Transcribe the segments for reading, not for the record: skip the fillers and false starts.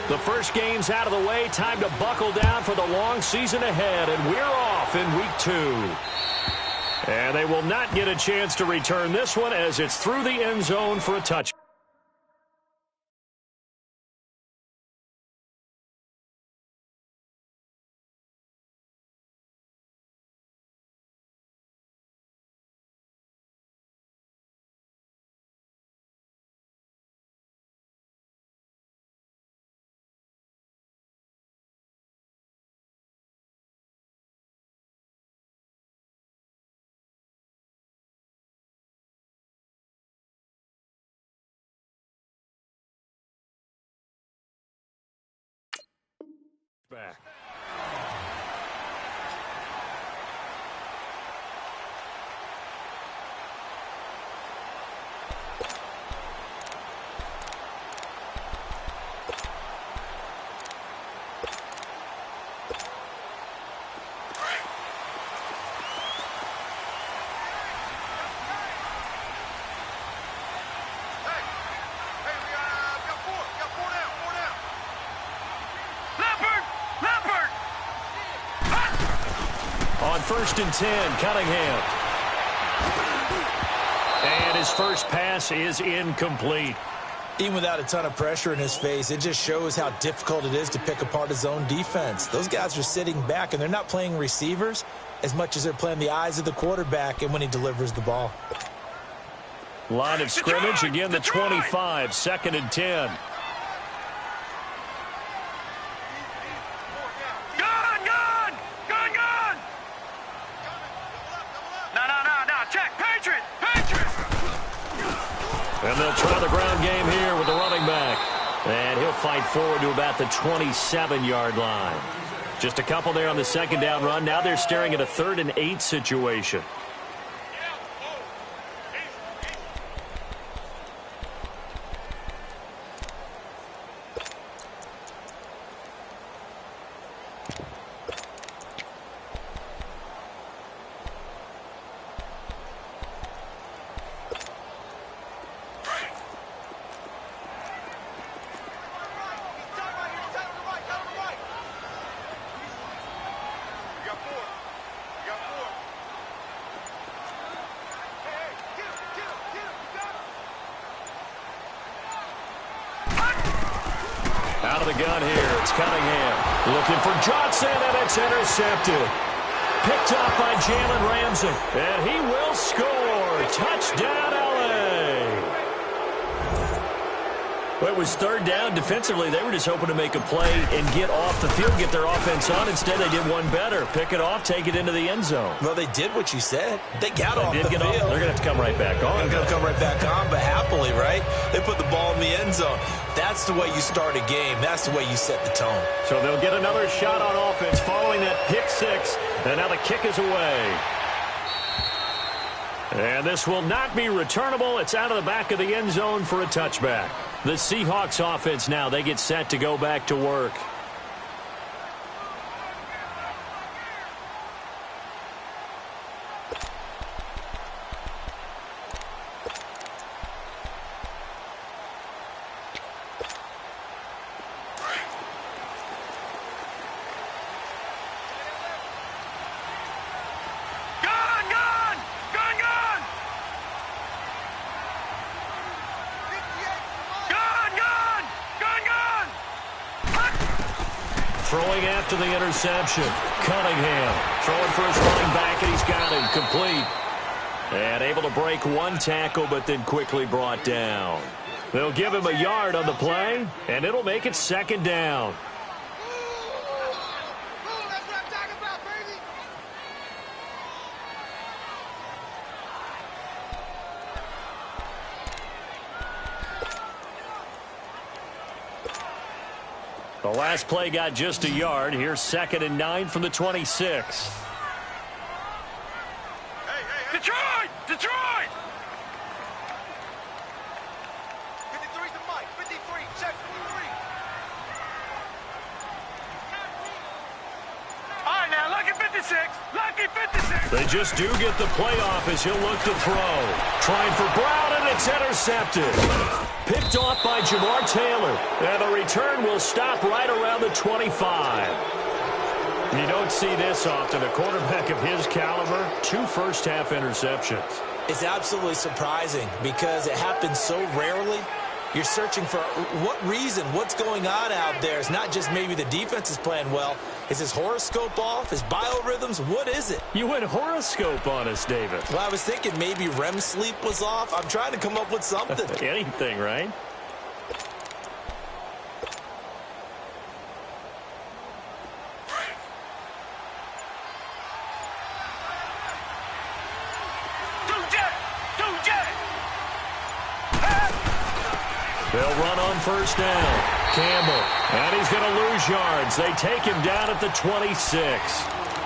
The first game's out of the way. Time to buckle down for the long season ahead, and we're off in week 2. And they will not get a chance to return this one as it's through the end zone for a touch. Back. On 1st and 10, Cunningham. And his first pass is incomplete. Even without a ton of pressure in his face, it just shows how difficult it is to pick apart his own defense. Those guys are sitting back, and they're not playing receivers as much as they're playing the eyes of the quarterback and when he delivers the ball. Line of scrimmage, again the 25, 2nd and 10. And they'll try the ground game here with the running back. And he'll fight forward to about the 27-yard line. Just a couple there on the 2nd down run. Now they're staring at a 3rd and 8 situation. Out of the gun here, it's Cunningham. Looking for Johnson, and it's intercepted. Picked up by Jalen Ramsey. And he will score. Touchdown, L.A. Well, it was 3rd down. Defensively, they were just hoping to make a play and get off the field, get their offense on. Instead, they did one better. Pick it off, take it into the end zone. Well, they did what you said. They got off the field. They're going to have to come right back on. They're going to come right back on, but happily, right? They put the ball in the end zone. That's the way you start a game. That's the way you set the tone. So they'll get another shot on offense following that pick 6. And now the kick is away. And this will not be returnable. It's out of the back of the end zone for a touchback. The Seahawks offense now, they get set to go back to work. Throwing after the interception. Cunningham throwing for his running back, and he's got him complete. And able to break one tackle, but then quickly brought down. They'll give him a yard on the play, and it'll make it 2nd down. The last play got just a yard. Here's 2nd and 9 from the 26. Detroit! Detroit! 53's the mic. 53. Check 53. All right, now, lucky 56. Lucky 56. They just do get the playoff as he'll look to throw. Trying for Brown, and it's intercepted. Picked off by Jamar Taylor. And the return will stop right around the 25. You don't see this often. A quarterback of his caliber, 2 first-half interceptions. It's absolutely surprising because it happens so rarely. You're searching for what reason, what's going on out there. It's not just maybe the defense is playing well. Is his horoscope off? His biorhythms? What is it? You went horoscope on us, David. Well, I was thinking maybe REM sleep was off. I'm trying to come up with something. Anything, right? They'll run on first down. Campbell, and he's going to lose yards. They take him down at the 26.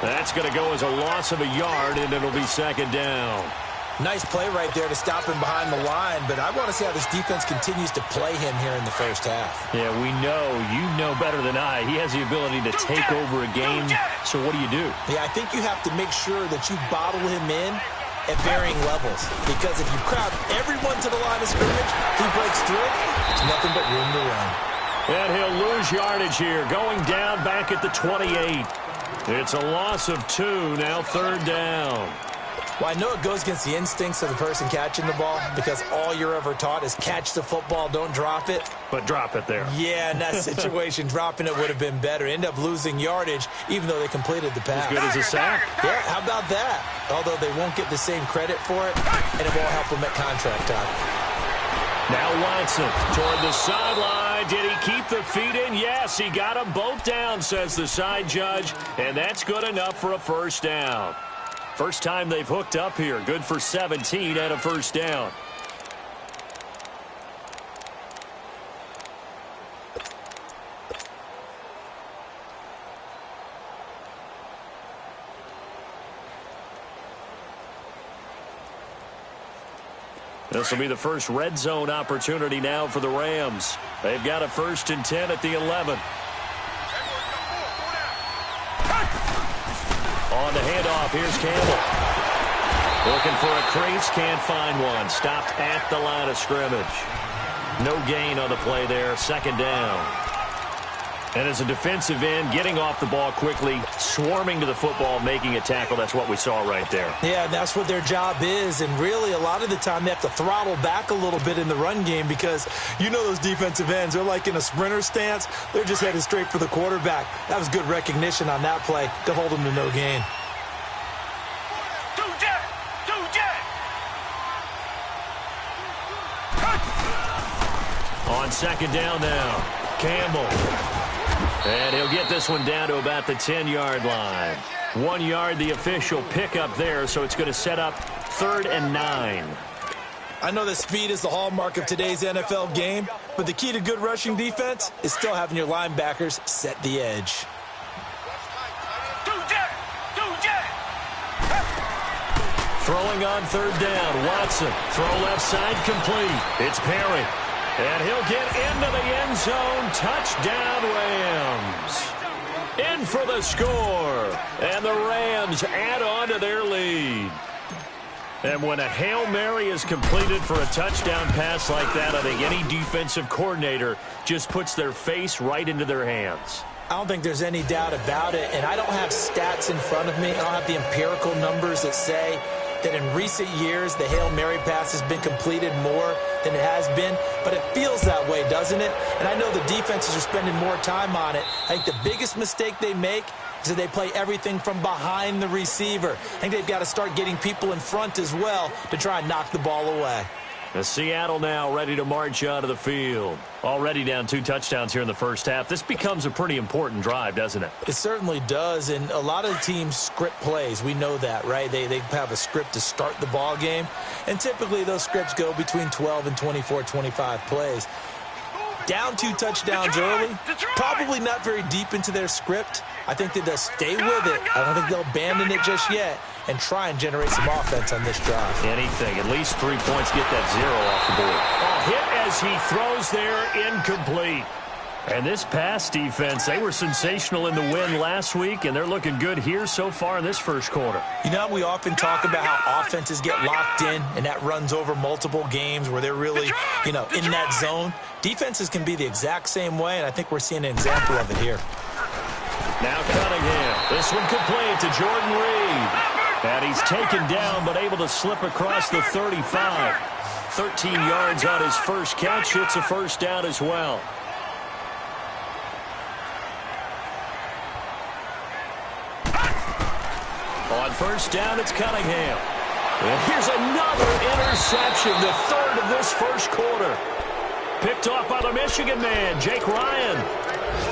That's going to go as a loss of a yard, and it'll be second down. Nice play right there to stop him behind the line, but I want to see how this defense continues to play him here in the first half. Yeah, we know. You know better than I. He has the ability to take over a game, so what do you do? Yeah, I think you have to make sure that you bottle him in at varying levels, because if you crowd everyone to the line of scrimmage, if he breaks through, there's nothing but room to run. And he'll lose yardage here, going down back at the 28. It's a loss of 2, now third down. Well, I know it goes against the instincts of the person catching the ball, because all you're ever taught is catch the football, don't drop it. But drop it there. Yeah, in that situation, dropping it would have been better. End up losing yardage, even though they completed the pass. As good as a sack. Yeah, how about that? Although they won't get the same credit for it, and it won't help them at contract time. Now Watson toward the sideline. Did he keep the feet in? Yes, he got them both down, says the side judge, and that's good enough for a first down. First time they've hooked up here. Good for 17 and a first down. This will be the first red zone opportunity now for the Rams. They've got a 1st and 10 at the 11. On the handoff, here's Campbell. Looking for a crease, can't find one. Stopped at the line of scrimmage. No gain on the play there, second down. And as a defensive end, getting off the ball quickly, swarming to the football, making a tackle, that's what we saw right there. Yeah, that's what their job is, and really a lot of the time they have to throttle back a little bit in the run game because you know those defensive ends, they're like in a sprinter stance. They're just headed straight for the quarterback. That was good recognition on that play to hold them to no gain. On second down now, Campbell. And he'll get this one down to about the 10-yard line. 1 yard, the official pickup there, so it's going to set up 3rd and 9. I know that speed is the hallmark of today's NFL game, but the key to good rushing defense is still having your linebackers set the edge. Throwing on 3rd down, Watson. Throw left side complete. It's Perry. And he'll get into the end zone. Touchdown, Rams. In for the score. And the Rams add on to their lead. And when a Hail Mary is completed for a touchdown pass like that, I think any defensive coordinator just puts their face right into their hands. I don't think there's any doubt about it, and I don't have stats in front of me. I don't have the empirical numbers that say that in recent years the Hail Mary pass has been completed more than it has been, but it feels that way, doesn't it? And I know the defenses are spending more time on it. I think the biggest mistake they make is that they play everything from behind the receiver. I think they've got to start getting people in front as well to try and knock the ball away. The Seattle now ready to march onto the field. Already down 2 touchdowns here in the first half. This becomes a pretty important drive, doesn't it? It certainly does, and a lot of the teams script plays. We know that, right? They have a script to start the ball game, and typically those scripts go between 12 and 24, 25 plays. Down 2 touchdowns early, probably not very deep into their script. I think that they'll stay with it. I don't think they'll abandon it just yet and try and generate some offense on this drive. Anything, at least 3 points, get that 0 off the board. A hit as he throws there, incomplete. And this pass defense, they were sensational in the win last week, and they're looking good here so far in this first quarter. You know, we often talk about how offenses get locked in, and that runs over multiple games where they're really, in that zone. Defenses can be the exact same way, and I think we're seeing an example of it here. Now Cunningham. This one complete to Jordan Reed. And he's taken down, but able to slip across the 35. 13 yards on his first catch. It's a first down as well. On first down, it's Cunningham. And here's another interception, the third of this first quarter. Picked off by the Michigan man, Jake Ryan.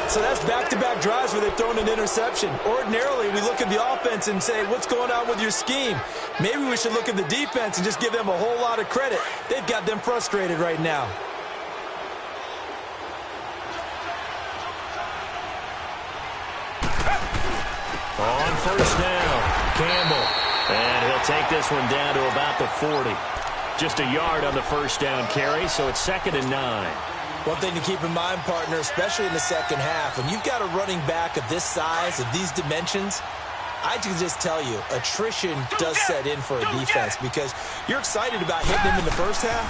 So that's back-to-back drives where they've thrown an interception. Ordinarily, we look at the offense and say, what's going on with your scheme? Maybe we should look at the defense and just give them a whole lot of credit. They've got them frustrated right now. On first down, Campbell. And he'll take this one down to about the 40. Just a yard on the first down carry, so it's 2nd and 9. One thing to keep in mind, partner, especially in the second half, when you've got a running back of this size, of these dimensions, I can just tell you, attrition does set in for a defense because you're excited about hitting him in the first half.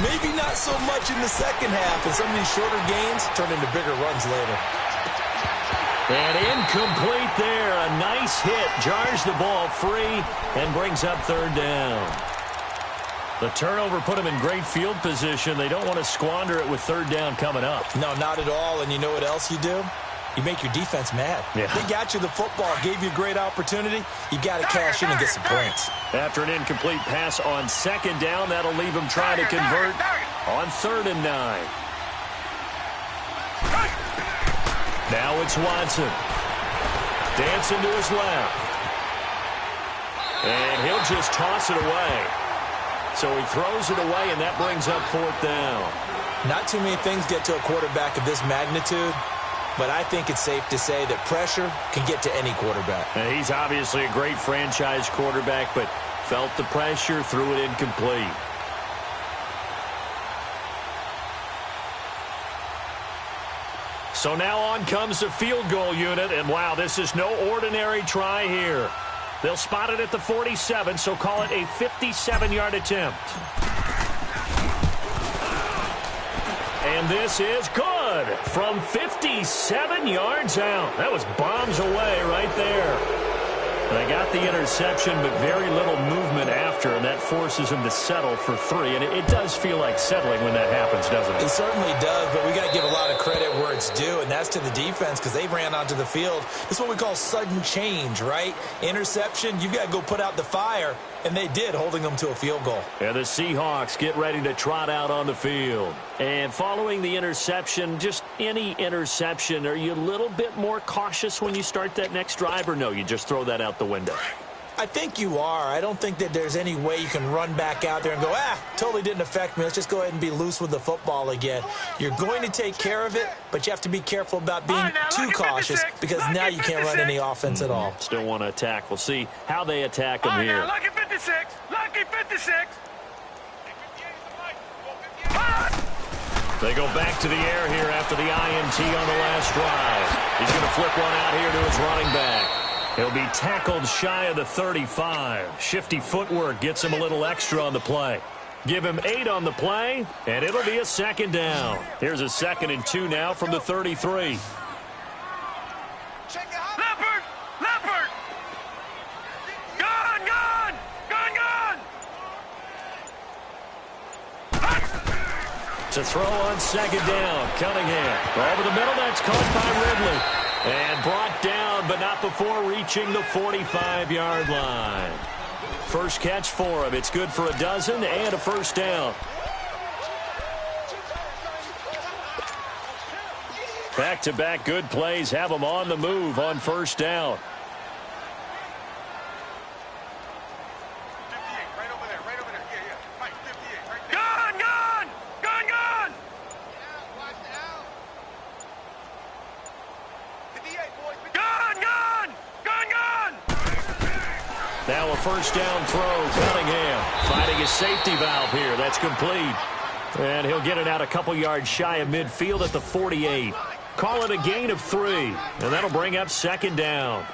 Maybe not so much in the second half, and some of these shorter gains turn into bigger runs later. And incomplete there. A nice hit. Jars the ball free and brings up 3rd down. The turnover put them in great field position. They don't want to squander it with 3rd down coming up. No, not at all. And you know what else you do? You make your defense mad. Yeah. They got you the football, gave you a great opportunity. You got to cash in and get some points. After an incomplete pass on 2nd down, that'll leave them trying to convert on 3rd and 9. Now it's Watson. Dancing to his left. And he'll just toss it away. So he throws it away, and that brings up 4th down. Not too many things get to a quarterback of this magnitude, but I think it's safe to say that pressure can get to any quarterback. And he's obviously a great franchise quarterback, but felt the pressure, threw it incomplete. So now on comes the field goal unit, and wow, this is no ordinary try here. They'll spot it at the 47, so call it a 57-yard attempt. And this is good from 57 yards out. That was bombs away right there. They got the interception, but very little movement after, and that forces him to settle for 3. And it does feel like settling when that happens, doesn't it? It certainly does, but we got to give a lot of credit where it's due, and that's to the defense because they ran onto the field. This is what we call sudden change, right? Interception, you got to go put out the fire, and they did, holding them to a field goal. And the Seahawks get ready to trot out on the field. And following the interception, just any interception, are you a little bit more cautious when you start that next drive, or no, you just throw that out the window? I think you are. I don't think that there's any way you can run back out there and go, totally didn't affect me. Let's just go ahead and be loose with the football again. You're going to take care of it, but you have to be careful about being too cautious because now you can't run any offense at all. Still want to attack. We'll see how they attack them here. Lucky 56. Lucky 56. They go back to the air here after the INT on the last drive. He's going to flip one out here to his running back. He'll be tackled shy of the 35. Shifty footwork gets him a little extra on the play. Give him 8 on the play, and it'll be a 2nd down. Here's a 2nd and 2 now from the 33. Leopard! Leopard! Gone! Gone! Gone! Gone! To throw on 2nd down, Cunningham. Over the middle, that's caught by Ridley. And brought down, but not before reaching the 45-yard line. First catch for him. It's good for a dozen and a first down. Back-to-back good plays have him on the move on first down. Now a first down throw. Cunningham finding his safety valve here. That's complete. And he'll get it out a couple yards shy of midfield at the 48. Call it a gain of 3, and that'll bring up second down.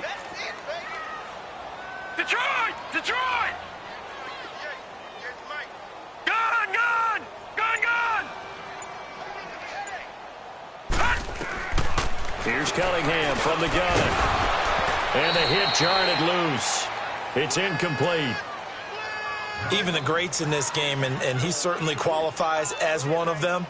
That's it, baby. Detroit! Detroit! Here's Mike. Gun! Gun! Gun! Gun! Here's Cunningham from the gun. And the hit jarred it loose. It's incomplete. Even the greats in this game, and he certainly qualifies as one of them,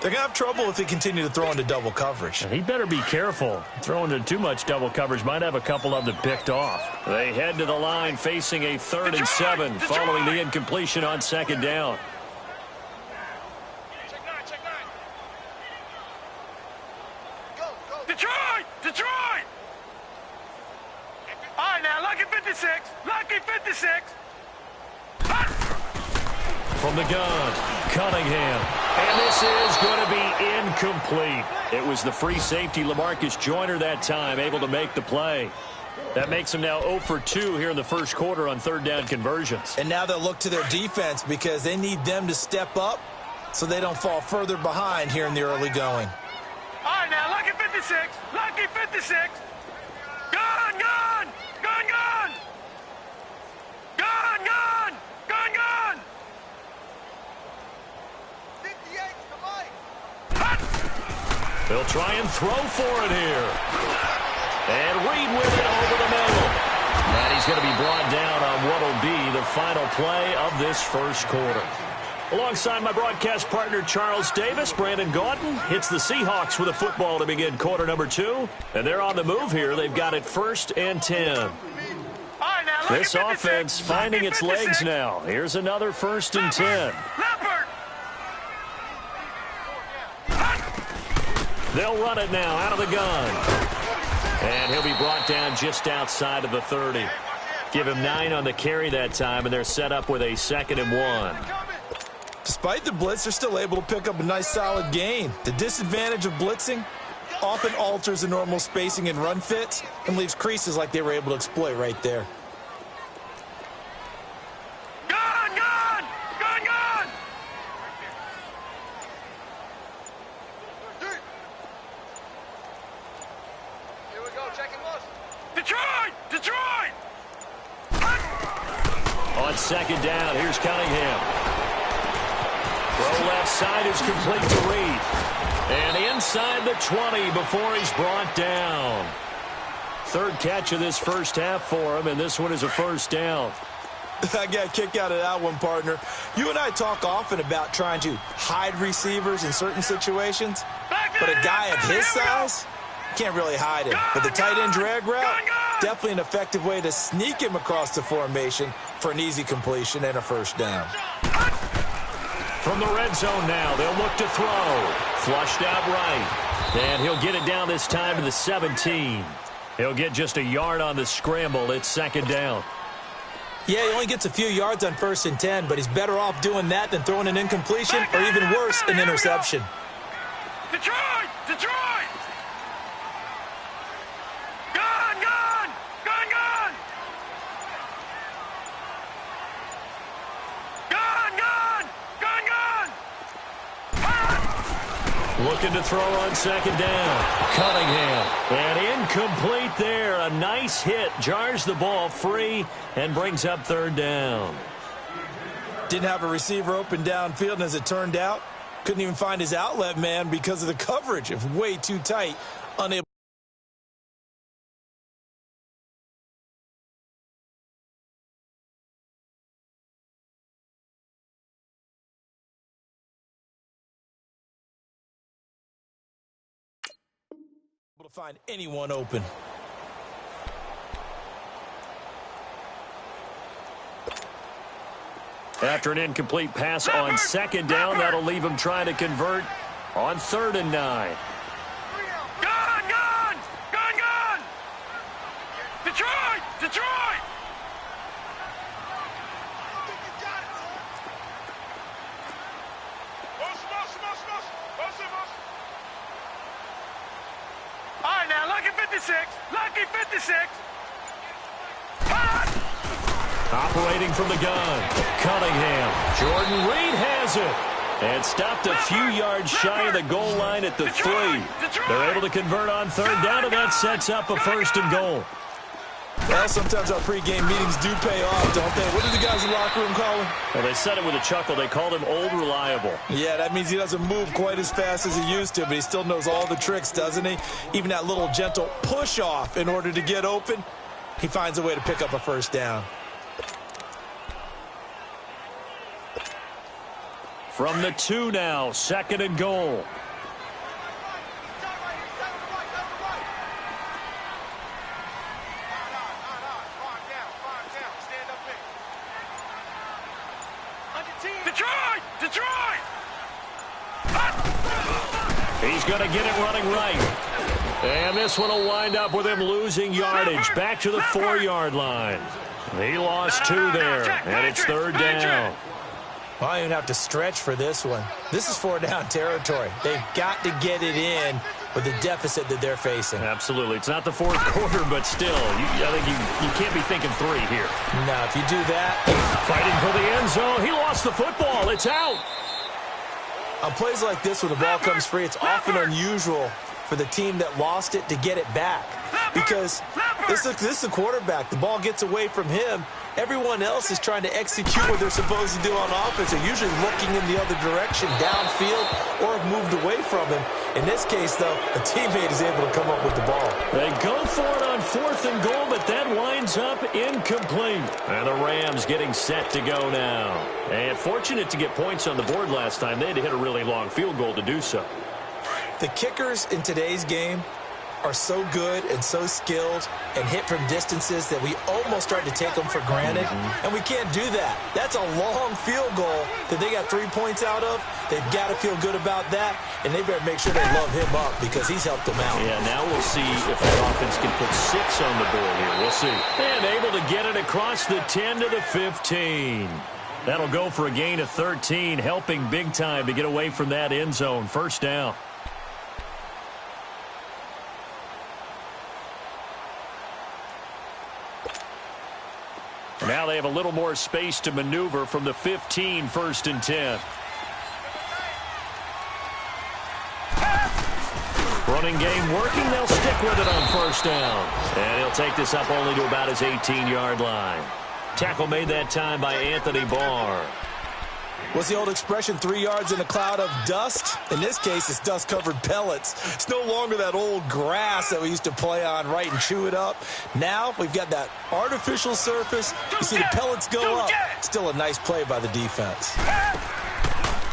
they're going to have trouble if they continue to throw into double coverage. He better be careful. Throwing into too much double coverage might have a couple of them picked off. They head to the line facing a 3rd and 7 following the incompletion on second down. Check nine. Go. Detroit! Detroit! All right, now, lucky 56. Lucky 56. From the gun, Cunningham. And this is going to be incomplete. It was the free safety, LaMarcus Joyner, that time, able to make the play. That makes them now 0 for 2 here in the first quarter on 3rd down conversions. And now they'll look to their defense because they need them to step up so they don't fall further behind here in the early going. All right, now, lucky 56. Lucky 56. Gun! Gun! Gun! Gun! Gun! Gun! Gun! Gun! 58 to Mike. They'll try and throw for it here. And Reed with it over the middle. And he's going to be brought down on what will be the final play of this first quarter. Alongside my broadcast partner, Charles Davis, Brandon Gaudin hits the Seahawks with a football to begin quarter number 2. And they're on the move here. They've got it 1st and 10. All right, now, lucky This 56. offense finding Lucky its 56. legs now. Here's another 1st and 10. Leopard! They'll run it now out of the gun. And he'll be brought down just outside of the 30. Give him 9 on the carry that time, and they're set up with a 2nd and 1. Despite the blitz, they're still able to pick up a nice solid gain. The disadvantage of blitzing often alters the normal spacing and run fits and leaves creases like they were able to exploit right there. Gun! Gun! Gun! Gun! Here we go, checking once. Detroit! Detroit! On 2nd down, here's Cunningham. Throw left side is complete to Reed. And inside the 20 before he's brought down. 3rd catch of this first half for him, and this one is a 1st down. I got a kick out of that one, partner. You and I talk often about trying to hide receivers in certain situations, but a guy of his size can't really hide him. But the tight end drag route, definitely an effective way to sneak him across the formation for an easy completion and a 1st down. From the red zone now, they'll look to throw. Flushed out right. And he'll get it down this time to the 17. He'll get just a yard on the scramble. It's 2nd down. Yeah, he only gets a few yards on 1st and 10, but he's better off doing that than throwing an incompletion or even worse, an interception. Detroit! Detroit! Gun! Gun! Gun! Gun! Gun! Gun! Gun! Gun! Looking to throw on 2nd down. Cunningham. And incomplete there. A nice hit. Jars the ball free and brings up 3rd down. Didn't have a receiver open downfield, and as it turned out, couldn't even find his outlet man because of the coverage. It was way too tight. Unable to find anyone open. After an incomplete pass on 2nd down, that'll leave him trying to convert on 3rd and 9. Gun! Gun! Gun! Gun! Detroit! Detroit! All right, now, lucky 56. Lucky 56. Operating from the gun, Cunningham. Jordan Reed has it. And stopped a few yards shy of the goal line at the 3. They're able to convert on third down, and that sets up a 1st and goal. Well, sometimes our pregame meetings do pay off, don't they? What do the guys in the locker room call him? Well, they said it with a chuckle. They called him Old Reliable. Yeah, that means he doesn't move quite as fast as he used to, but he still knows all the tricks, doesn't he? Even that little gentle push-off in order to get open, he finds a way to pick up a 1st down. From the 2 now, 2nd and goal. Detroit! He's going to get it running right. And this one will wind up with him losing yardage back to the 4-yard line. He lost 2 there, and it's 3rd down. Well, I don't even have to stretch for this one. This is 4-down territory. They've got to get it in with the deficit that they're facing. Absolutely. It's not the 4th quarter, but still, I think you can't be thinking 3 here. No, if you do that. Fighting for the end zone. He lost the football. It's out. On plays like this, when the ball comes free, it's often unusual for the team that lost it to get it back. Because this is the quarterback. The ball gets away from him. Everyone else is trying to execute what they're supposed to do on offense. They're usually looking in the other direction, downfield, or have moved away from him. In this case, though, a teammate is able to come up with the ball. They go for it on 4th and goal, but that winds up incomplete. And the Rams getting set to go now. And fortunate to get points on the board last time. They had to hit a really long field goal to do so. The kickers in today's game are so good and so skilled and hit from distances that we almost start to take them for granted, and we can't do that. That's a long field goal that they got 3 points out of. They've got to feel good about that, and they better make sure they love him up because he's helped them out. Yeah, now we'll see if that offense can put 6 on the board here. We'll see. And able to get it across the 10 to the 15. That'll go for a gain of 13, helping big time to get away from that end zone. 1st down. Now they have a little more space to maneuver from the 15, 1st and 10. Running game working. They'll stick with it on 1st down. And he'll take this up only to about his 18-yard line. Tackle made that time by Anthony Barr. What's the old expression, 3 yards in a cloud of dust? In this case, it's dust-covered pellets. It's no longer that old grass that we used to play on, right, and chew it up. Now we've got that artificial surface. You see the pellets go up. Still a nice play by the defense.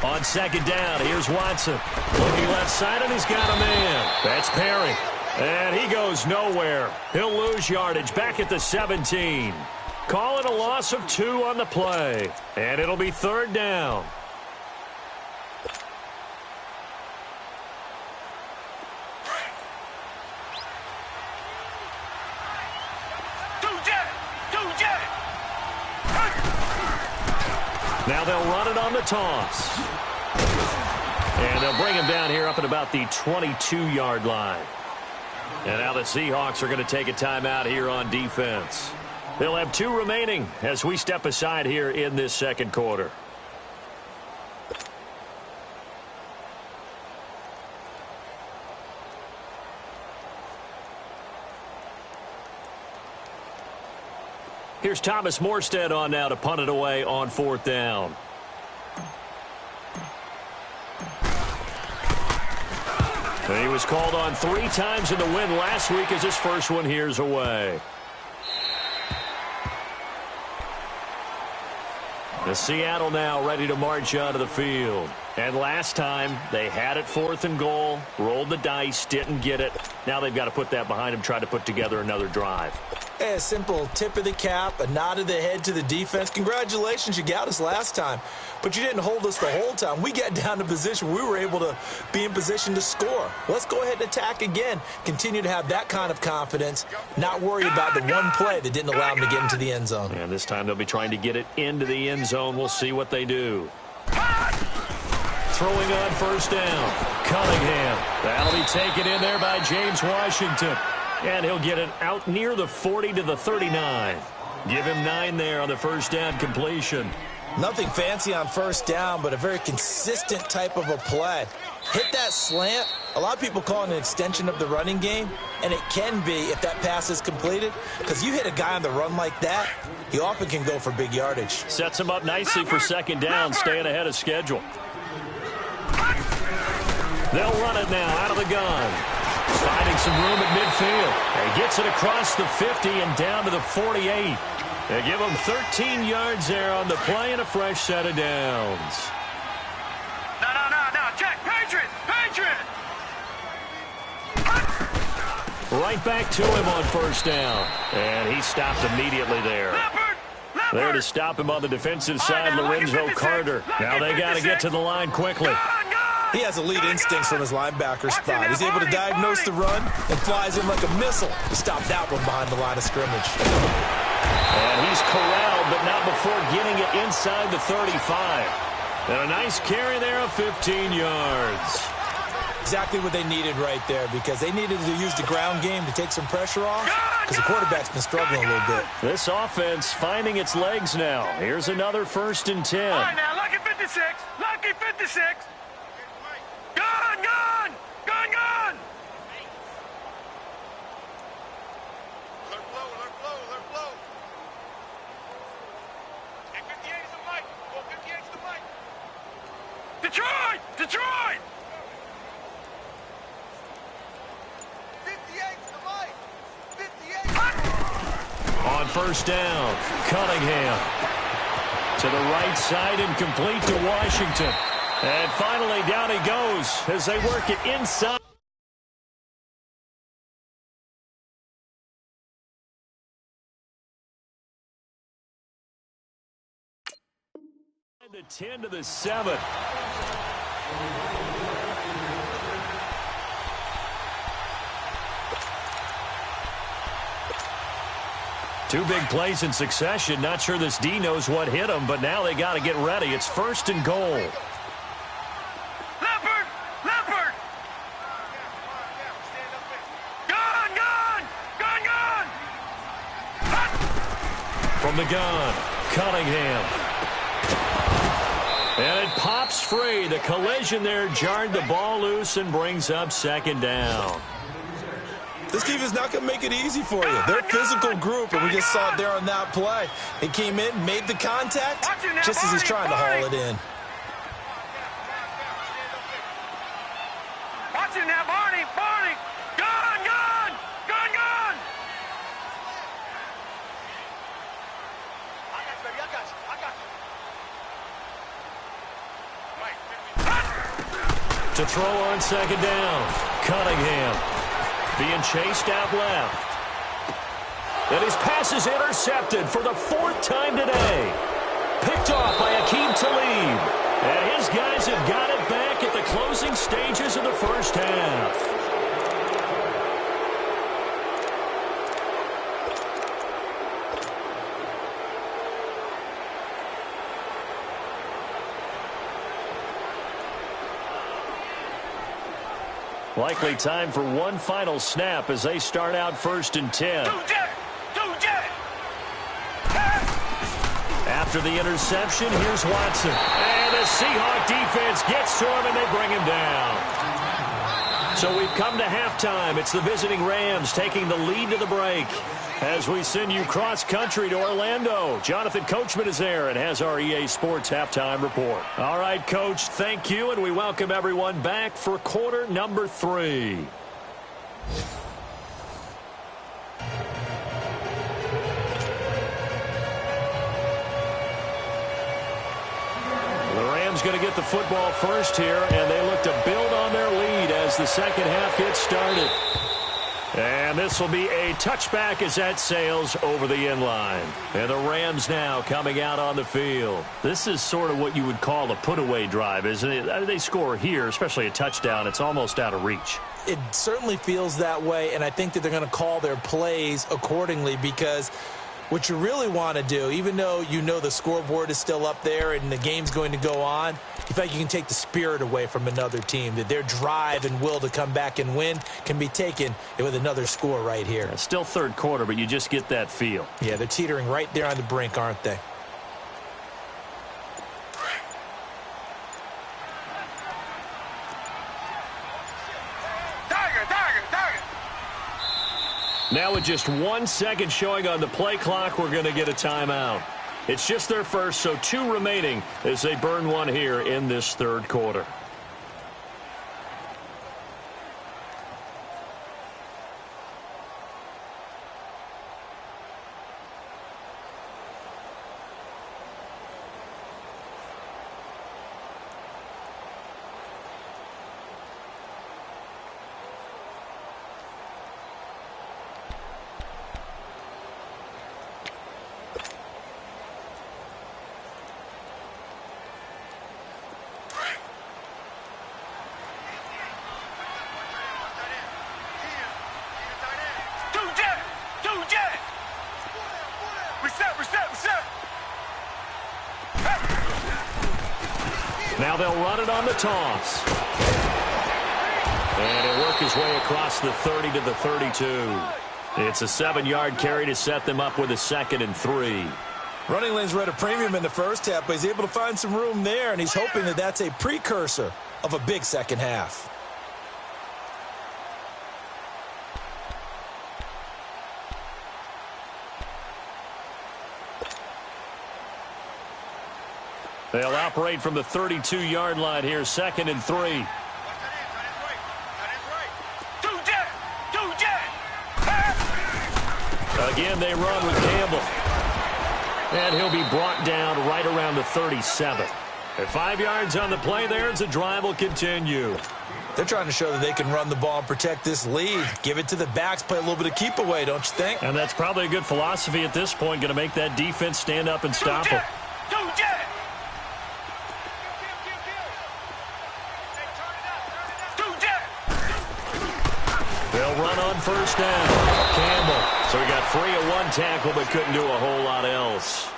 On 2nd down, here's Watson. Looking left side, and he's got a man. That's Perry. And he goes nowhere. He'll lose yardage back at the 17. Call it a loss of 2 on the play. And it'll be 3rd down. Now they'll run it on the toss. And they'll bring him down here up at about the 22-yard line. And now the Seahawks are going to take a timeout here on defense. They'll have 2 remaining as we step aside here in this 2nd quarter. Here's Thomas Morstead on now to punt it away on 4th down. He was called on 3 times in the win last week as his first one here's away. The Seattle now ready to march onto the field. And last time, they had it 4th and goal, rolled the dice, didn't get it. Now they've got to put that behind them, try to put together another drive. Hey, a simple tip of the cap, a nod of the head to the defense. Congratulations, you got us last time, but you didn't hold us the whole time. We got down to position. We were able to be in position to score. Let's go ahead and attack again. Continue to have that kind of confidence, not worry about the one play that didn't allow them to get into the end zone. And this time they'll be trying to get it into the end zone. We'll see what they do. Throwing on 1st down. Cunningham. That'll be taken in there by James Washington. And he'll get it out near the 40 to the 39. Give him 9 there on the first down completion. Nothing fancy on first down, but a very consistent type of a play. Hit that slant. A lot of people call it an extension of the running game, and it can be if that pass is completed, because you hit a guy on the run like that, he often can go for big yardage. Sets him up nicely for second down, staying ahead of schedule. They'll run it now out of the gun. Finding some room at midfield. And gets it across the 50 and down to the 48. They give him 13 yards there on the play and a fresh set of downs. No. Check. Patriot. Right back to him on first down. And he stopped immediately there. Leopard. There to stop him on the defensive side, Lorenzo Carter. Now they got to get to the line quickly. He has elite instincts from his linebacker spot. He's able to diagnose the run and flies in like a missile to stop that one behind the line of scrimmage. And he's corralled, but not before getting it inside the 35. And a nice carry there of 15 yards. Exactly what they needed right there, because they needed to use the ground game to take some pressure off, because the quarterback's been struggling a little bit. This offense finding its legs now. Here's another 1st and 10. All right, now, lucky 56. Lucky 56. Gun! Alert flow. And 58 is the mic. Well, 58 is the mic. Detroit! 58 is the mic. 58. On first down, Cunningham to the right side and complete to Washington. And finally, down he goes as they work it inside. The 10 to the 7. Two big plays in succession. Not sure this D knows what hit him, but now they got to get ready. It's 1st and goal. Leopard! Gun! From the gun, Cunningham. And it pops free. The collision there jarred the ball loose and brings up second down. This team is not going to make it easy for you. They're a physical group, and we just saw it there on that play. He came in, made the contact, just as he's trying to haul it in. Watch him now, Barney! Gun! I got you. To throw on second down, Cunningham being chased out left. And his pass is intercepted for the 4th time today. Picked off by Akeem Talib. And his guys have got it back at the closing stages of the first half. Likely time for one final snap as they start out 1st and 10. After the interception, here's Watson. And the Seahawk defense gets to him, and they bring him down. So we've come to halftime. It's the visiting Rams taking the lead to the break. As we send you cross-country to Orlando, Jonathan Coachman is there and has our EA Sports halftime report. All right, Coach, thank you, and we welcome everyone back for quarter number 3. The Rams going to get the football first here, and they look to build on their lead as the second half gets started. And this will be a touchback as that sails over the end line. And the Rams now coming out on the field. This is sort of what you would call a put-away drive, isn't it? They score here, especially a touchdown. It's almost out of reach. It certainly feels that way, and I think that they're going to call their plays accordingly because What you really want to do, even though you know the scoreboard is still up there and the game's going to go on, you feel like you can take the spirit away from another team, that their drive and will to come back and win can be taken with another score right here. Yeah, still third quarter, but you just get that feel. Yeah, they're teetering right there on the brink, aren't they? Now with just 1 second showing on the play clock, we're going to get a timeout. It's just their first, so 2 remaining as they burn one here in this third quarter. Now they'll run it on the toss. And he'll work his way across the 30 to the 32. It's a 7-yard carry to set them up with a 2nd and 3. Running lanes were at a premium in the first half, but he's able to find some room there, and he's hoping that that's a precursor of a big second half. They'll operate from the 32-yard line here, 2nd and 3. Again, they run with Campbell. And he'll be brought down right around the 37. At 5 yards on the play there, as the drive will continue. They're trying to show that they can run the ball and protect this lead. Give it to the backs, play a little bit of keep away, don't you think? And that's probably a good philosophy at this point, going to make that defense stand up and stop them. They'll run on first down. Campbell. So he got free of 1 tackle, but couldn't do a whole lot else.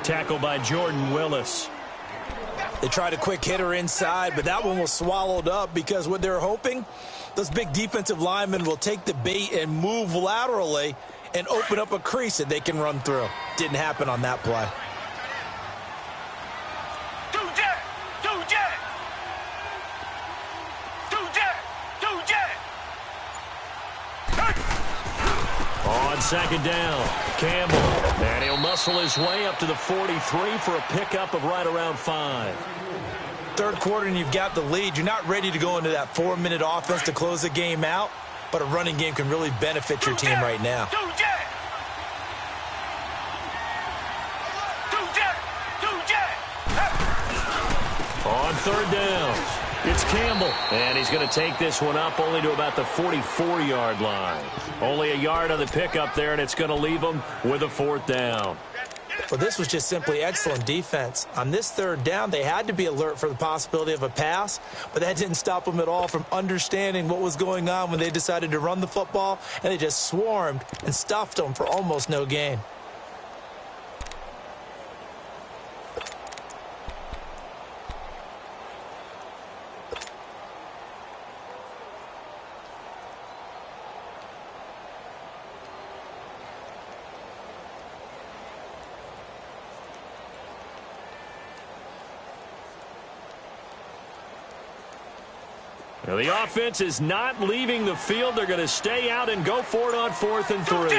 Tackle by Jordan Willis. They tried a quick hitter inside, but that one was swallowed up because what they're hoping, those big defensive linemen will take the bait and move laterally and open up a crease that they can run through. Didn't happen on that play. On 2nd down, Campbell. And he'll muscle his way up to the 43 for a pickup of right around 5. Third quarter and you've got the lead. You're not ready to go into that 4-minute offense to close the game out, but a running game can really benefit your team right now. On 3rd down, it's Campbell. And he's going to take this one up only to about the 44-yard line. Only a yard on the pickup there, and it's going to leave him with a 4th down. Well, this was just simply excellent defense. On this 3rd down, they had to be alert for the possibility of a pass, but that didn't stop them at all from understanding what was going on when they decided to run the football, and they just swarmed and stuffed them for almost no gain. Now the offense is not leaving the field. They're going to stay out and go for it on 4th and 3.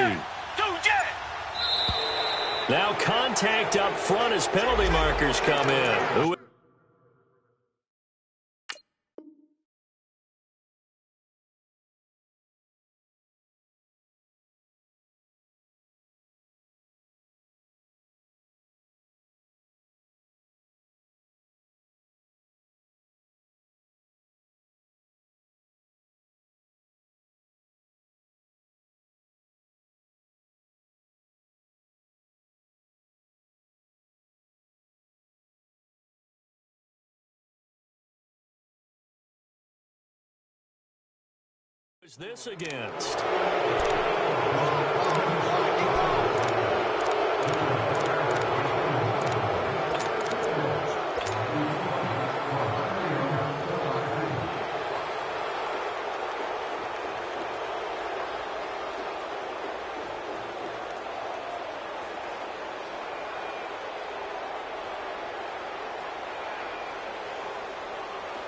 Now contact up front as penalty markers come in. Who's this against?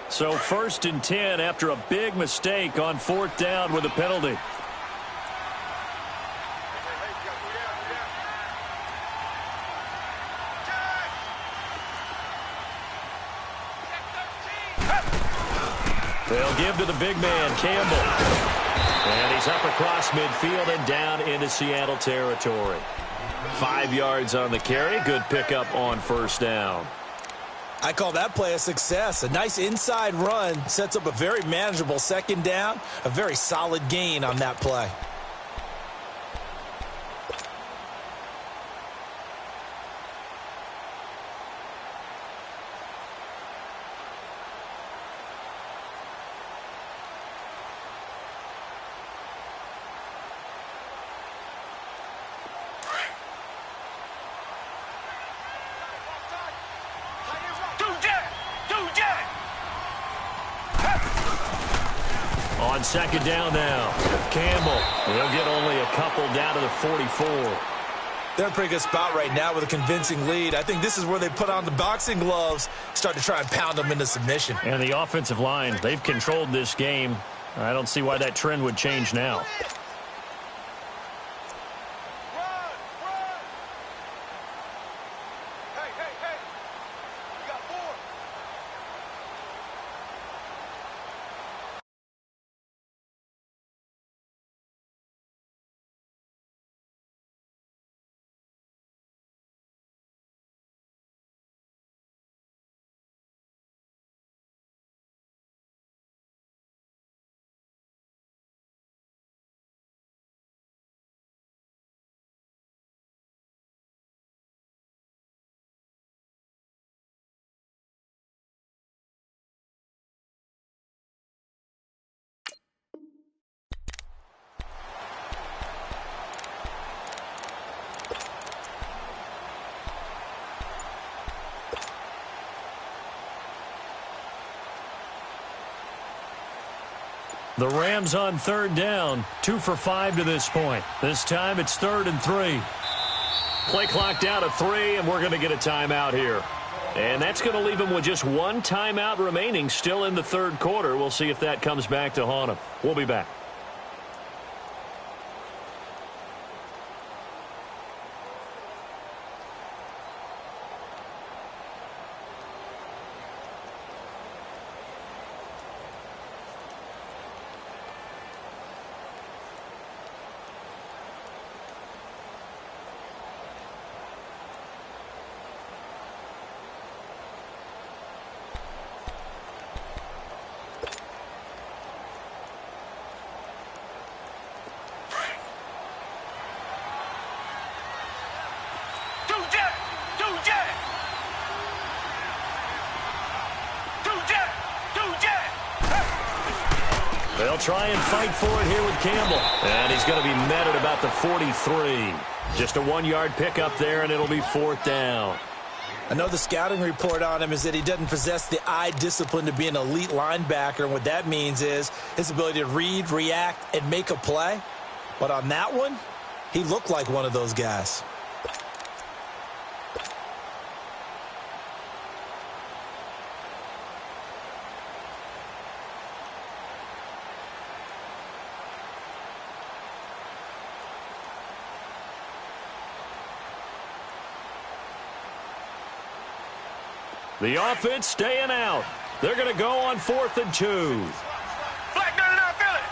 So 1st and 10 after a big mistake on 4th down with a penalty. They'll give to the big man, Campbell. And he's up across midfield and down into Seattle territory. 5 yards on the carry. Good pickup on 1st down. I call that play a success. A nice inside run sets up a very manageable 2nd down. A very solid gain on that play. On 2nd down now, Campbell. He'll get only a couple down to the 44. They're in a pretty good spot right now with a convincing lead. I think this is where they put on the boxing gloves, start to try and pound them into submission. And the offensive line, they've controlled this game. I don't see why that trend would change now. The Rams on 3rd down, 2 for 5 to this point. This time it's 3rd and 3. Play clock down to 3, and we're going to get a timeout here. And that's going to leave them with just 1 timeout remaining still in the 3rd quarter. We'll see if that comes back to haunt them. We'll be back. They'll try and fight for it here with Campbell. And he's going to be met at about the 43. Just a 1-yard pickup there, and it'll be 4th down. I know the scouting report on him is that he doesn't possess the eye discipline to be an elite linebacker. And what that means is his ability to read, react, and make a play. But on that one, he looked like one of those guys. The offense staying out. They're going to go on 4th and 2. Black, no, feel it.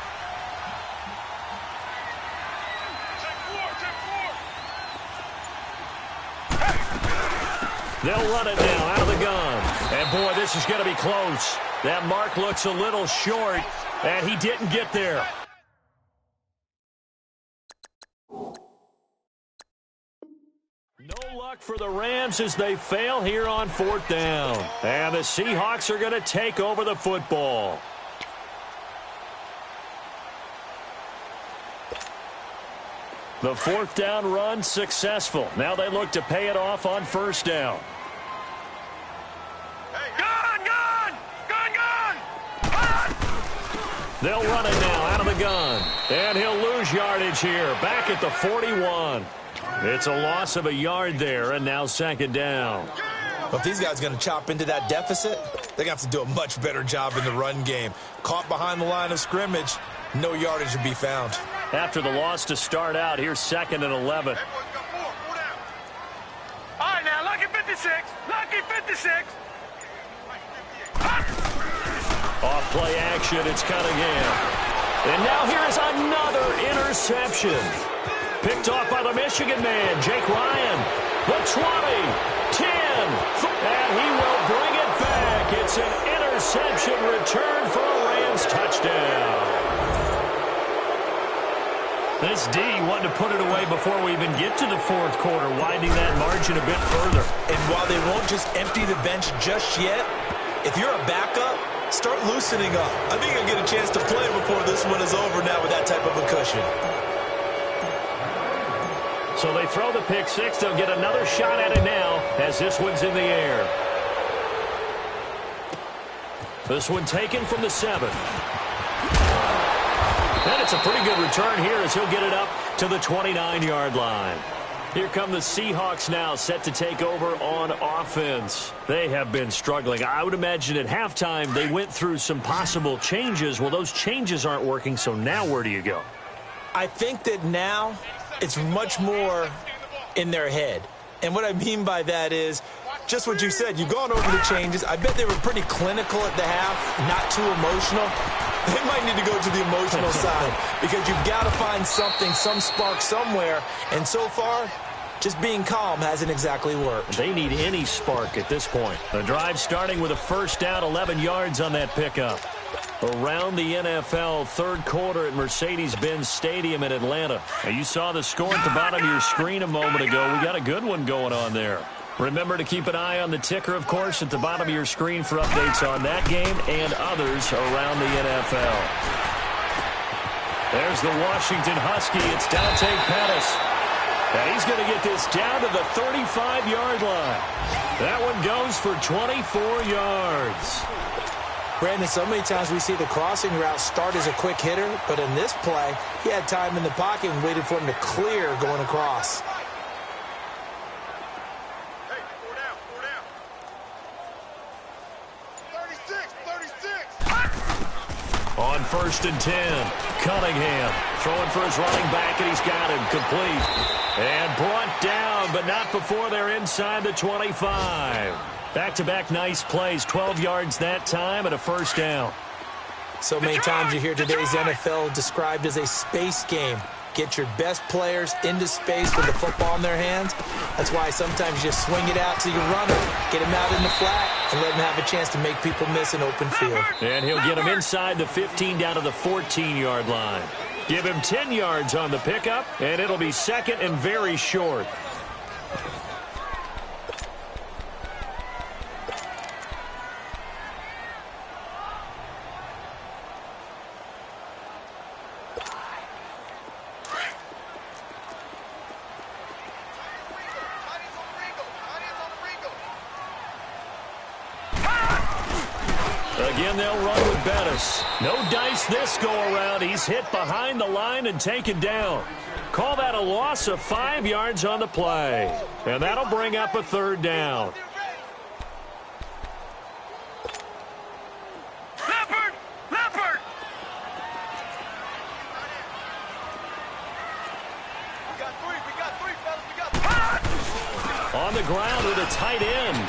They'll run it now out of the gun. And, boy, this is going to be close. That mark looks a little short, and he didn't get there. No luck for the Rams as they fail here on 4th down. And the Seahawks are going to take over the football. The 4th down run successful. Now they look to pay it off on 1st down. They'll run it now out of the gun. And he'll lose yardage here. Back at the 41. It's a loss of a yard there, and now 2nd down. Well, if these guys are going to chop into that deficit, they're going to have to do a much better job in the run game. Caught behind the line of scrimmage, no yardage to be found. After the loss to start out, here's 2nd and 11. All right, now, lucky 56. Lucky 56. Off play action, it's Cunningham. And now here is another interception. Picked off by the Michigan man, Jake Ryan. The 20, 10, and he will bring it back. It's an interception return for a Rams touchdown. This D wanted to put it away before we even get to the fourth quarter, widening that margin a bit further. And while they won't just empty the bench just yet, if you're a backup, start loosening up. I think you'll get a chance to play before this one is over now with that type of a cushion. So they throw the pick six. They'll get another shot at it now as this one's in the air. This one taken from the 7. And it's a pretty good return here as he'll get it up to the 29-yard line. Here come the Seahawks now, set to take over on offense. They have been struggling. I would imagine at halftime they went through some possible changes. Well, those changes aren't working, so now where do you go? I think that now it's much more in their head. And what I mean by that is just what you said. You've gone over the changes. I bet they were pretty clinical at the half, not too emotional. They might need to go to the emotional side because you've got to find something, some spark somewhere. And so far, just being calm hasn't exactly worked. They need any spark at this point. The drive starting with a first down, 11 yards on that pickup. Around the NFL, third quarter at Mercedes-Benz Stadium in Atlanta. Now, you saw the score at the bottom of your screen a moment ago. We got a good one going on there. Remember to keep an eye on the ticker, of course, at the bottom of your screen for updates on that game and others around the NFL. There's the Washington Husky. It's Dante Pettis. And he's going to get this down to the 35-yard line. That one goes for 24 yards. Brandon, so many times we see the crossing route start as a quick hitter, but in this play, he had time in the pocket and waited for him to clear going across. On 1st and 10, Cunningham throwing for his running back, and he's got him complete. And brought down, but not before they're inside the 25. Back-to-back nice plays, 12 yards that time and a first down. So many times you hear today's NFL described as a space game. Get your best players into space with the football in their hands. That's why sometimes you just swing it out to your runner, get him out in the flat, and let him have a chance to make people miss an open field. And he'll get him inside the 15 down to the 14-yard line. Give him 10 yards on the pickup, and it'll be second and very short. Again, they'll run with Bettis. No dice this go-around. He's hit behind the line and taken down. Call that a loss of 5 yards on the play. And that'll bring up a third down. Leopard! Leopard! We got three, fellas. We got three. On the ground with a tight end.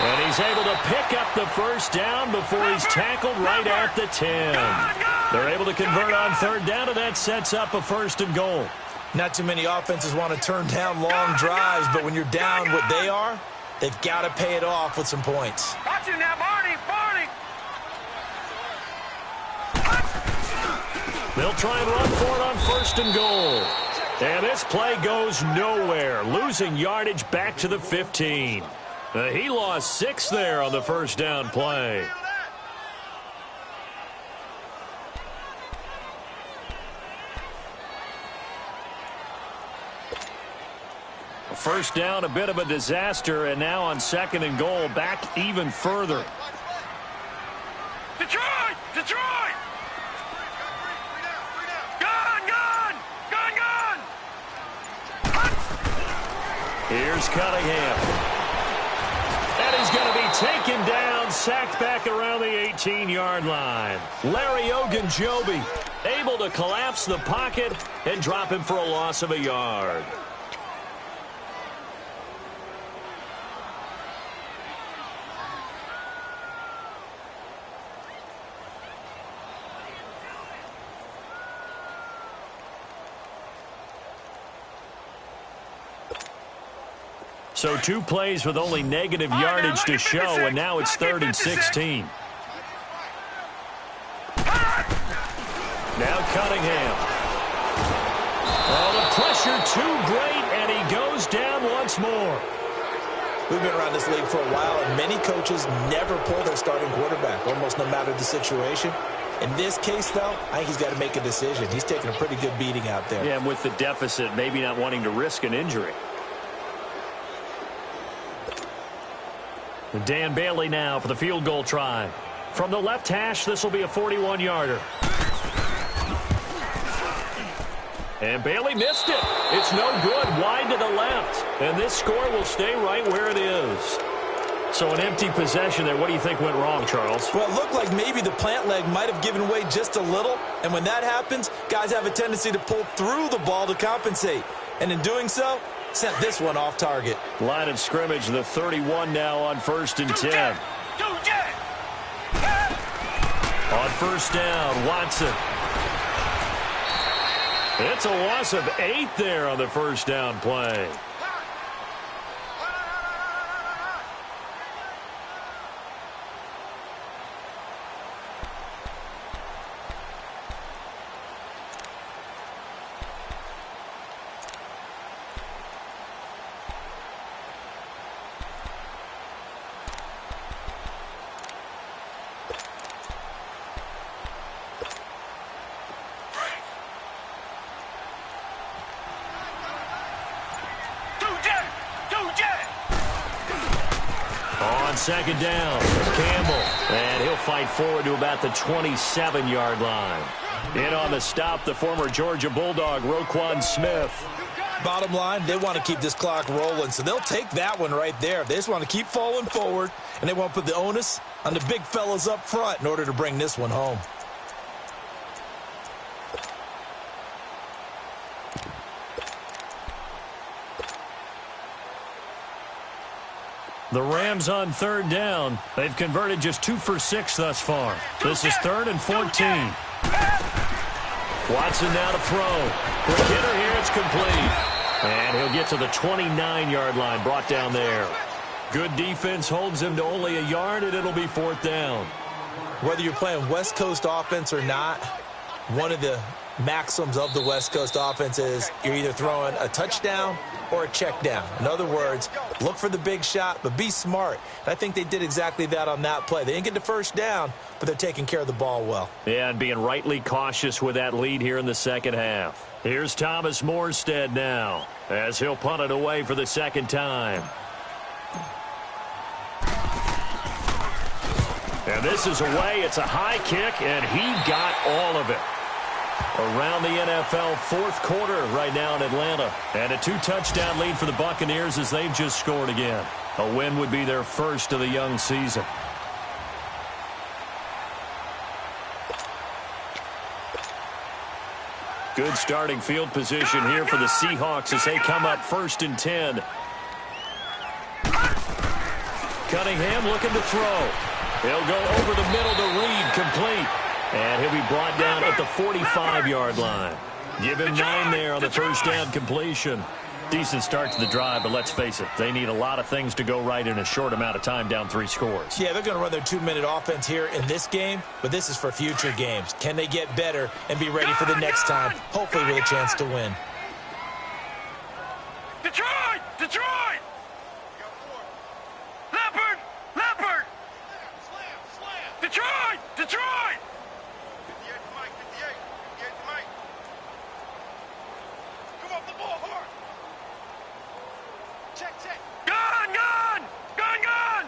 And he's able to pick up the first down before he's tackled right at the 10. They're able to convert on third down, and that sets up a 1st and goal. Not too many offenses want to turn down long drives, but when you're down what they are, they've got to pay it off with some points. Watch it now, Barney! Barney! They'll try and run for it on 1st and goal. And this play goes nowhere, losing yardage back to the 15. He lost 6 there on the first down play. First down, a bit of a disaster, and now on 2nd and goal, back even further. Detroit! Detroit! Gun! Gun! Gun! Gun! Here's Cunningham. sacked back around the 18-yard line. Larry Ogunjobi able to collapse the pocket and drop him for a loss of a yard. So 2 plays with only negative yardage to show, and now it's 3rd and 16. Now Cunningham. Oh, the pressure too great, and he goes down once more. We've been around this league for a while, and many coaches never pull their starting quarterback, almost no matter the situation. In this case, though, I think he's got to make a decision. He's taking a pretty good beating out there. Yeah, and with the deficit, maybe not wanting to risk an injury. Dan Bailey now for the field goal try. From the left hash, this will be a 41-yarder. And Bailey missed it. It's no good, wide to the left. And this score will stay right where it is. So an empty possession there. What do you think went wrong, Charles? Well, it looked like maybe the plant leg might have given way just a little. And when that happens, guys have a tendency to pull through the ball to compensate. And in doing so, sent this one off target. Line of scrimmage, the 31 now on 1st and 10. On 1st down, Watson. It's a loss of 8 there on the 1st down play. On 2nd down, Campbell, and he'll fight forward to about the 27-yard line. In on the stop, the former Georgia Bulldog, Roquan Smith. Bottom line, they want to keep this clock rolling, so they'll take that one right there. They just want to keep falling forward, and they want to put the onus on the big fellas up front in order to bring this one home. The Rams on 3rd down. They've converted just 2 for 6 thus far. This is 3rd and 14. Watson now to throw. Quick hitter here, it's complete. And he'll get to the 29-yard line, brought down there. Good defense holds him to only a yard, and it'll be 4th down. Whether you're playing West Coast offense or not, one of the maxims of the West Coast offense is you're either throwing a touchdown or a check down. In other words, look for the big shot, but be smart. And I think they did exactly that on that play. They didn't get the 1st down, but they're taking care of the ball well. Yeah, and being rightly cautious with that lead here in the 2nd half. Here's Thomas Morstead now, as he'll punt it away for the 2nd time. And this is away. It's a high kick, and he got all of it. Around the NFL 4th quarter right now in Atlanta. And a 2-touchdown lead for the Buccaneers as they've just scored again. A win would be their first of the young season. Good starting field position here for the Seahawks as they come up 1st and 10. Cunningham looking to throw. He'll go over the middle to Reed, complete. And he'll be brought down at the 45-yard line. Give him 9 there on the 1st down completion. Decent start to the drive, but let's face it, they need a lot of things to go right in a short amount of time, down 3 scores. Yeah, they're going to run their 2-minute offense here in this game, but this is for future games. Can they get better and be ready for the next time, hopefully with a chance to win? Detroit! Detroit! Leopard! Leopard! Detroit! Detroit! 58 to Mike, 58 to Mike. Come off the ball hard. Check, check. Gun, gun! Gun, gun!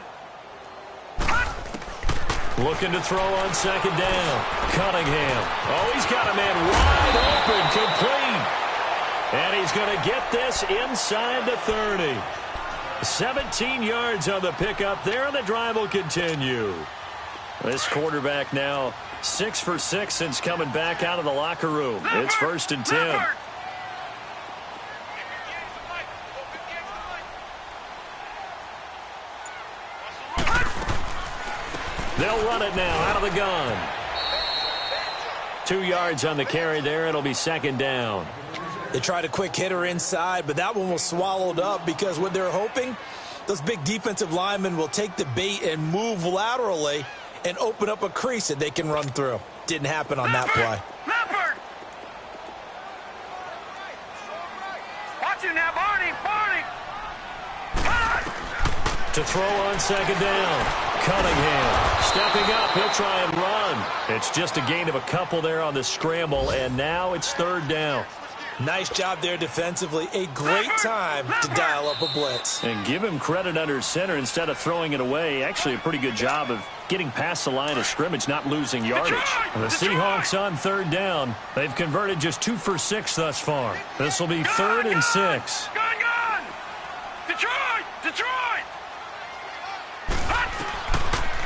Looking to throw on 2nd down. Cunningham. Oh, he's got a man wide open, complete. And he's going to get this inside the 30. 17 yards on the pickup there, and the drive will continue. This quarterback now 6 for 6 since coming back out of the locker room. It's 1st and 10. They'll run it now out of the gun. 2 yards on the carry there. It'll be 2nd down. They tried a quick hitter inside, but that one was swallowed up because what they're hoping, those big defensive linemen will take the bait and move laterally and open up a crease that they can run through. Didn't happen on that play. Leopard! Watch him now, Barney! Barney! To throw on 2nd down. Cunningham stepping up. He'll try and run. It's just a gain of a couple there on the scramble, and now it's 3rd down. Nice job there defensively. A great time to dial up a blitz. And give him credit under center instead of throwing it away. Actually, a pretty good job of getting past the line of scrimmage, not losing yardage. The Seahawks on 3rd down. They've converted just 2 for 6 thus far. This will be 3rd and 6. Gun! Detroit! Detroit!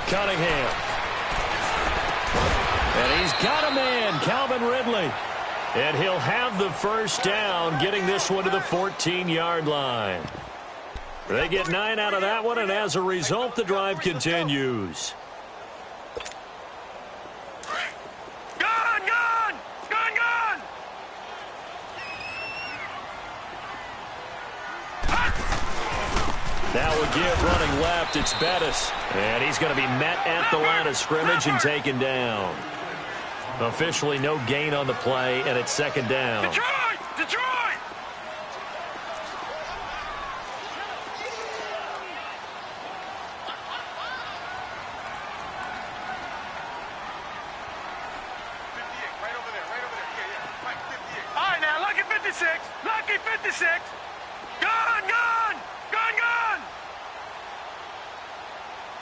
Cunningham. And he's got a man, Calvin Ridley. And he'll have the 1st down, getting this one to the 14-yard line. They get 9 out of that one, and as a result, the drive continues. Gun! Now we give running left. It's Bettis. And he's going to be met at the line of scrimmage and taken down. Officially no gain on the play, and it's 2nd down. Detroit! Detroit! Right over there. Yeah. Mike, 58. All right, now, lucky 56. Lucky 56. Gun!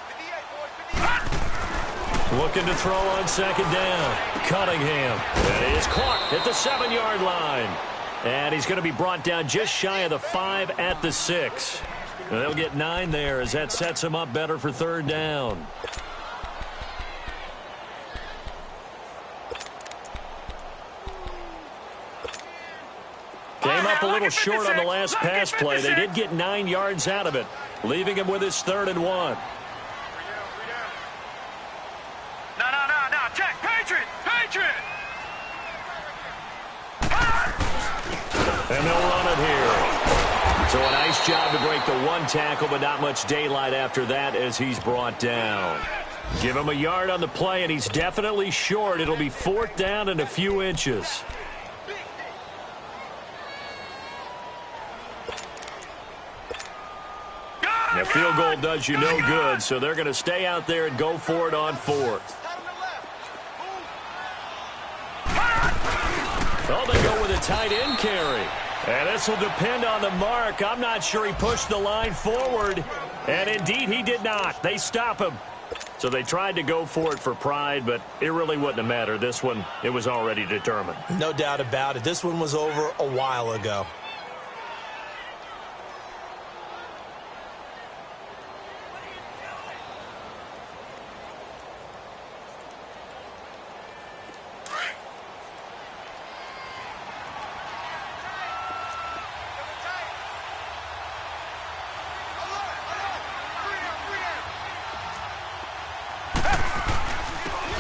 58, boy. 58. Looking to throw on 2nd down. Cunningham. And he is caught at the 7-yard line. And he's going to be brought down just shy of the 5 at the 6. They'll get 9 there as that sets him up better for 3rd down. Came up a little short on the last pass play. They did get 9 yards out of it, leaving him with his 3rd and 1. No. Check. Patriot! And they'll run it here. So a nice job to break the 1 tackle, but not much daylight after that as he's brought down. Give him a yard on the play, and he's definitely short. It'll be 4th down and a few inches. The field goal does you no good, so they're going to stay out there and go for it on 4th. Oh, they go with a tight end carry. And this will depend on the mark. I'm not sure he pushed the line forward. And indeed, he did not. They stop him. So they tried to go for it for pride, but it really wouldn't have mattered. This one, it was already determined. No doubt about it. This one was over a while ago.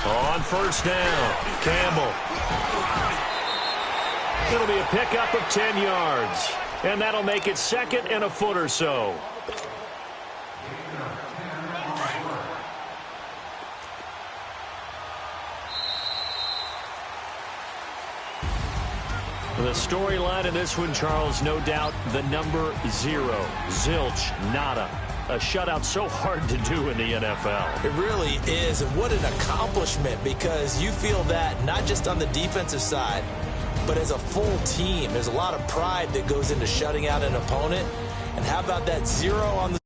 On 1st down, Campbell. It'll be a pickup of 10 yards. And that'll make it 2nd and a foot or so. The storyline in this one, Charles, no doubt the number 0. Zilch, nada. A shutout so hard to do in the NFL. It really is, and what an accomplishment, because you feel that not just on the defensive side, but as a full team. There's a lot of pride that goes into shutting out an opponent, and how about that 0 on the